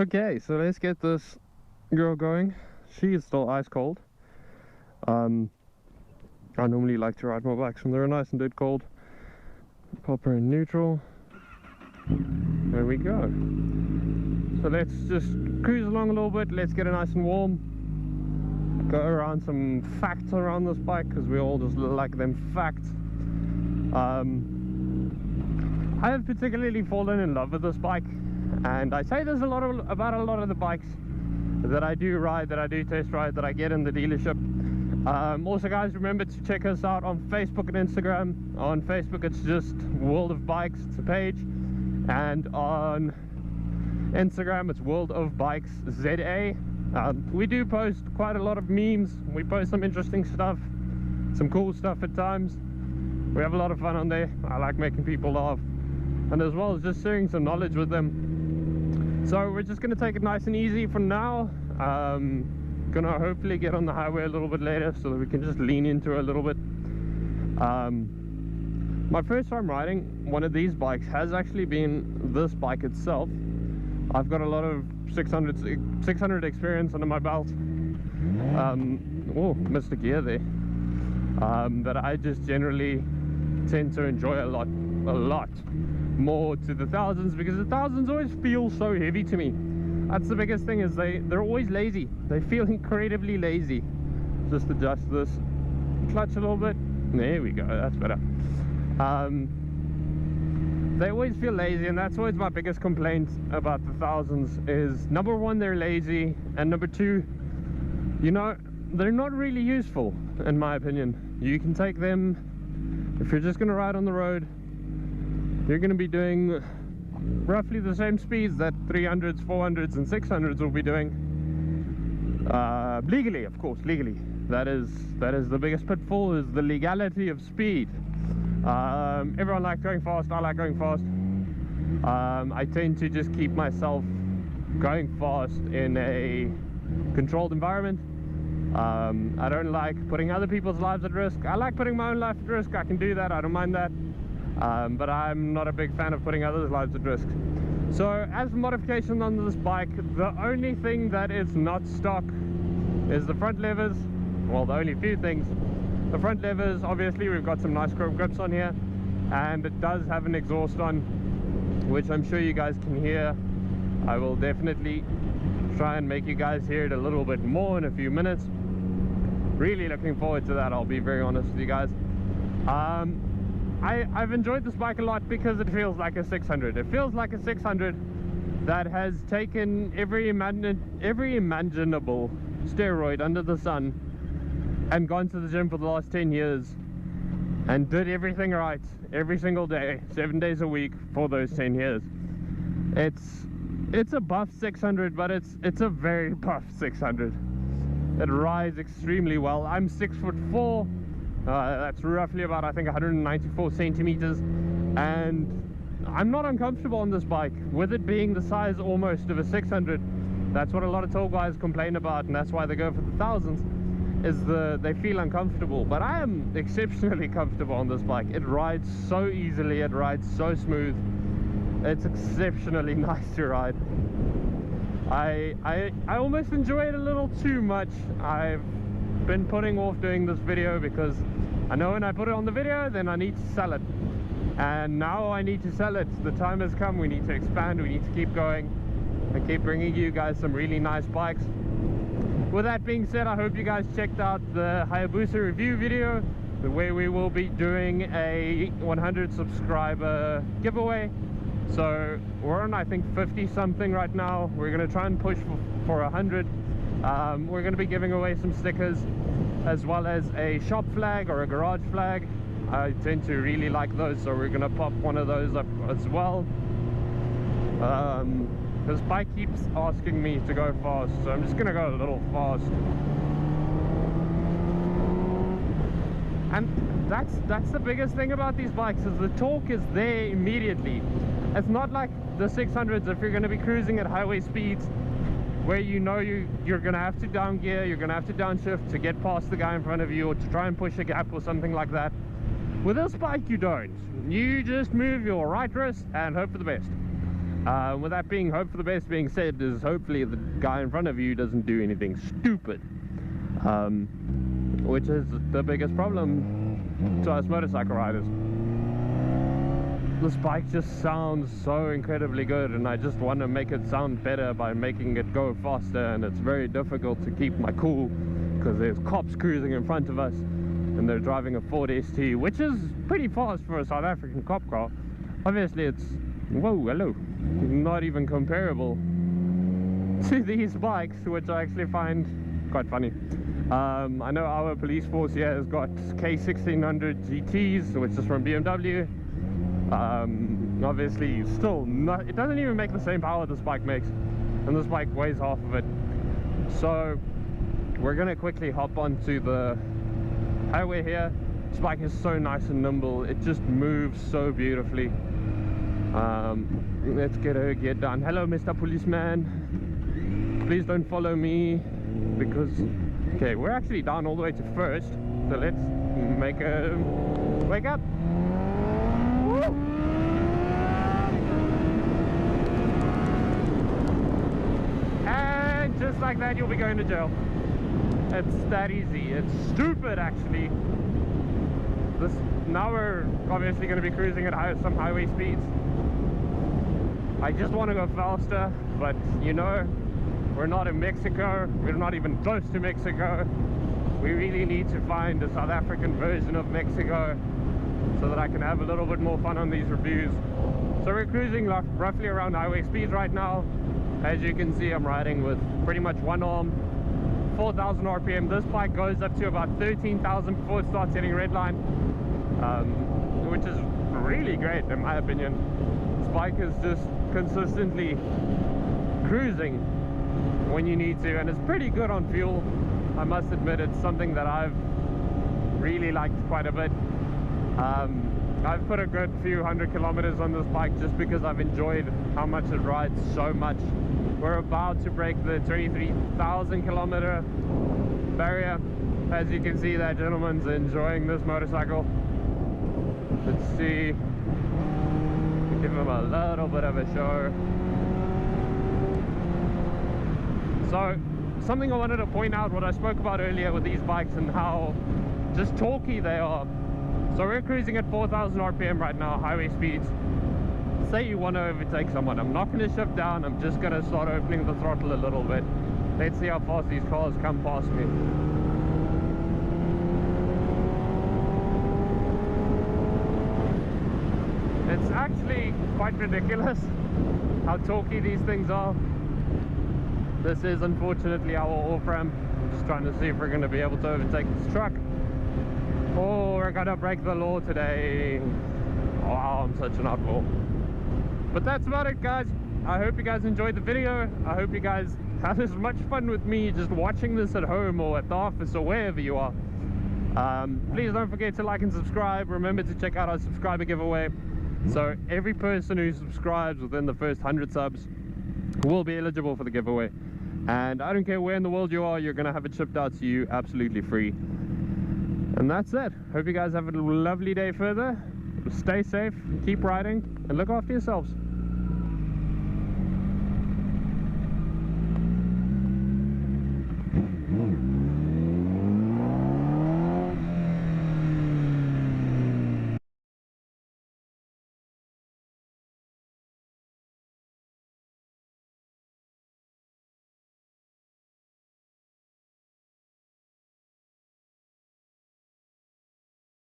Okay, so let's get this girl going. She is still ice cold. I normally like to ride my bikes when they're nice and dead cold. Pop her in neutral. There we go. So let's just cruise along a little bit. Let's get it nice and warm. Go around some facts around this bike, because we all just like them facts. I have particularly fallen in love with this bike, and I say this about a lot of the bikes that I do ride, that I do test ride, that I get in the dealership. Also guys, remember to check us out on Facebook and Instagram. On Facebook it's just World of Bikes, it's a page, and on Instagram it's World of Bikes ZA. We do post quite a lot of memes. We post some interesting stuff, some cool stuff at times. We have a lot of fun on there. I like making people laugh, and as well as just sharing some knowledge with them. So we're just going to take it nice and easy for now. Gonna hopefully get on the highway a little bit later so that we can just lean into it a little bit. My first time riding one of these bikes has actually been this bike itself. I've got a lot of 600 experience under my belt. Oh, missed a gear there. That I just generally tend to enjoy a lot more to the thousands, because the thousands always feel so heavy to me. That's the biggest thing, is they're always lazy. They feel incredibly lazy. Just adjust this clutch a little bit. There we go, that's better. They always feel lazy, and that's always my biggest complaint about the thousands, is number one, they're lazy, and number two, you know, they're not really useful in my opinion. You can take them, if you're just going to ride on the road, you're going to be doing roughly the same speeds that 300s, 400s and 600s will be doing. Legally, of course, legally. That is the biggest pitfall, is the legality of speed. Everyone likes going fast, I like going fast. I tend to just keep myself going fast in a controlled environment. I don't like putting other people's lives at risk. I like putting my own life at risk. I can do that, I don't mind that. But I'm not a big fan of putting others' lives at risk. So as for modification on this bike, the only thing that is not stock is the front levers. Well, the only few things. The front levers, obviously we've got some nice chrome grips on here, and it does have an exhaust on, which I'm sure you guys can hear. I will definitely try and make you guys hear it a little bit more in a few minutes. Really looking forward to that, I'll be very honest with you guys. I've enjoyed this bike a lot because it feels like a 600. It feels like a 600 that has taken every imaginable steroid under the sun and gone to the gym for the last 10 years and did everything right every single day, 7 days a week for those 10 years. It's a buff 600, but it's a very buff 600. It rides extremely well. I'm 6'4". That's roughly about, I think, 194 centimeters, and I'm not uncomfortable on this bike, with it being the size almost of a 600. That's what a lot of tall guys complain about, and that's why they go for the thousands, is they feel uncomfortable. But I am exceptionally comfortable on this bike. It rides so easily, it rides so smooth. It's exceptionally nice to ride. I almost enjoy it a little too much. I've been putting off doing this video because I know when I put it on the video, then I need to sell it, and now I need to sell it. The time has come. We need to expand, we need to keep going and keep bringing you guys some really nice bikes. With that being said, I hope you guys checked out the Hayabusa review video, where we will be doing a 100 subscriber giveaway. So we're on, I think, 50 something right now. We're going to try and push for 100. We're going to be giving away some stickers, as well as a shop flag or a garage flag. I tend to really like those, so we're going to pop one of those up as well. This bike keeps asking me to go fast, so I'm just going to go a little fast. And that's the biggest thing about these bikes, is the torque is there immediately. It's not like the 600s. If you're going to be cruising at highway speeds, where you know you're going to have to down gear, you're going to have to downshift to get past the guy in front of you, or to try and push a gap or something like that. With this bike you don't. You just move your right wrist and hope for the best. With that being, hope for the best being said, is hopefully the guy in front of you doesn't do anything stupid, which is the biggest problem to us motorcycle riders. This bike just sounds so incredibly good, and I just want to make it sound better by making it go faster, and it's very difficult to keep my cool because there's cops cruising in front of us and they're driving a Ford ST, which is pretty fast for a South African cop car. Obviously it's, whoa, hello, not even comparable to these bikes, which I actually find quite funny. I know our police force here has got K1600 GTs, which is from BMW. Obviously still not, it doesn't even make the same power this bike makes, and this bike weighs half of it. So we're gonna quickly hop onto the highway here. This bike is so nice and nimble, it just moves so beautifully. Let's get her gear done. Hello, Mr. Policeman, please don't follow me, because okay, we're actually down all the way to first, so let's make her wake up. Woo! And just like that, you'll be going to jail. It's that easy. It's stupid, actually. Now we're obviously going to be cruising at some highway speeds. I just want to go faster, but you know, we're not in Mexico. We're not even close to Mexico. We really need to find a South African version of Mexico so that I can have a little bit more fun on these reviews. So we're cruising roughly around highway speeds right now. As you can see, I'm riding with pretty much one arm, 4,000 RPM. This bike goes up to about 13,000 before it starts hitting red line, which is really great in my opinion. This bike is just consistently cruising when you need to, and it's pretty good on fuel. I must admit, it's something that I've really liked quite a bit. I've put a good few hundred kilometers on this bike just because I've enjoyed how much it rides so much. We're about to break the 23,000 kilometer barrier. As you can see, that gentleman's enjoying this motorcycle. Let's see, give him a little bit of a show. So something I wanted to point out, what I spoke about earlier with these bikes and how just torquey they are. So we're cruising at 4,000 RPM right now, highway speeds. Say you want to overtake someone, I'm not going to shift down, I'm just going to start opening the throttle a little bit. Let's see how fast these cars come past me. It's actually quite ridiculous how torquey these things are. This is unfortunately our off-ramp. Just trying to see if we're going to be able to overtake this truck. Oh, we're gonna break the law today. Wow, I'm such an oddball. But that's about it, guys. I hope you guys enjoyed the video. I hope you guys had as much fun with me just watching this at home or at the office or wherever you are. Please don't forget to like and subscribe. Remember to check out our subscriber giveaway. So every person who subscribes within the first 100 subs will be eligible for the giveaway. And I don't care where in the world you are, you're gonna have it shipped out to you absolutely free. And that's it. Hope you guys have a lovely day further. Stay safe, keep riding, and look after yourselves.